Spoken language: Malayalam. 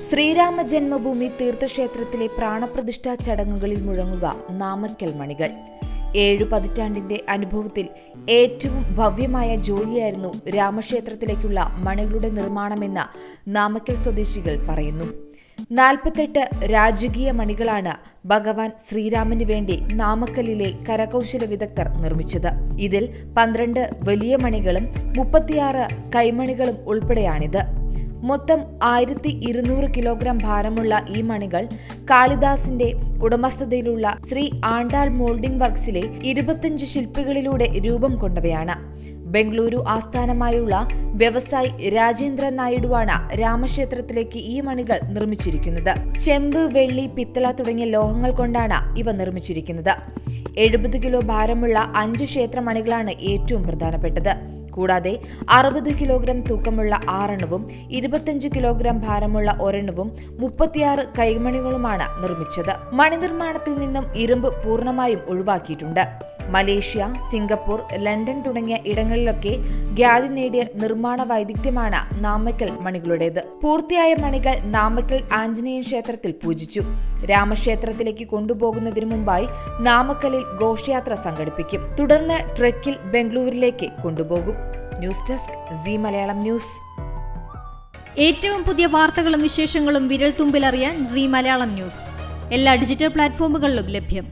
ശ്രീരാമ ജന്മഭൂമി തീർത്ഥക്ഷേത്രത്തിലെ പ്രാണപ്രതിഷ്ഠാ ചടങ്ങുകളിൽ മുഴങ്ങുക നാമക്കൽ മണികൾ. 7 പതിറ്റാണ്ടിന്റെ അനുഭവത്തിൽ ഏറ്റവും ഭവ്യമായ ജോലിയായിരുന്നു രാമക്ഷേത്രത്തിലേക്കുള്ള മണികളുടെ നിർമ്മാണമെന്ന് നാമക്കൽ സ്വദേശികൾ പറയുന്നു. 48 രാജകീയ മണികളാണ് ഭഗവാൻ ശ്രീരാമന് വേണ്ടി നാമക്കലിലെ കരകൗശല വിദഗ്ധർ നിർമ്മിച്ചത്. ഇതിൽ 12 വലിയ മണികളും 36 കൈമണികളും ഉൾപ്പെടെയാണിത്. മൊത്തം 1200 കിലോഗ്രാം ഭാരമുള്ള ഈ മണികൾ കാളിദാസിന്റെ ഉടമസ്ഥതയിലുള്ള ശ്രീ ആണ്ടാൾ മോൾഡിംഗ് വർക്സിലെ 25 ശില്പികളിലൂടെ രൂപം കൊണ്ടവയാണ്. ബംഗളൂരു ആസ്ഥാനമായുള്ള വ്യവസായി രാജേന്ദ്ര നായിഡുവാണ് രാമക്ഷേത്രത്തിലേക്ക് ഈ മണികൾ നിർമ്മിച്ചിരിക്കുന്നത്. ചെമ്പ്, വെള്ളി, പിത്തള തുടങ്ങിയ ലോഹങ്ങൾ കൊണ്ടാണ് ഇവ നിർമ്മിച്ചിരിക്കുന്നത്. 70 കിലോ ഭാരമുള്ള 5 ക്ഷേത്രമണികളാണ് ഏറ്റവും പ്രധാനപ്പെട്ടത്. കൂടാതെ 60 കിലോഗ്രാം തൂക്കമുള്ള 6 25 കിലോഗ്രാം ഭാരമുള്ള 1 36 കൈമണികളുമാണ് നിർമ്മിച്ചത്. മണിനിർമ്മാണത്തിൽ നിന്നും ഇരുമ്പ് പൂർണ്ണമായും ഒഴിവാക്കിയിട്ടുണ്ട്. മലേഷ്യ, സിംഗപ്പൂർ, ലണ്ടൻ തുടങ്ങിയ ഇടങ്ങളിലൊക്കെ ഖ്യാതി നേടിയ നിർമ്മാണ വൈദഗ്ധ്യമാണ് നാമക്കൽ മണികളുടേത്. പൂർത്തിയായ മണികൾ നാമക്കൽ ആഞ്ജനേയ ക്ഷേത്രത്തിൽ പൂജിച്ചു. രാമക്ഷേത്രത്തിലേക്ക് കൊണ്ടുപോകുന്നതിനു മുമ്പായി നാമക്കലിൽ ഘോഷയാത്ര സംഘടിപ്പിക്കും. തുടർന്ന് ട്രക്കിൽ ബംഗളൂരിലേക്ക് കൊണ്ടുപോകും. News desk C Malayalam news. ഏറ്റവും പുതിയ വാർത്തകളും വിശേഷങ്ങളും വിരൽ തുമ്പിലറിയാൻ സി മലയാളം ന്യൂസ് എല്ലാ ഡിജിറ്റൽ പ്ലാറ്റ്ഫോമുകളിലും ലഭ്യം.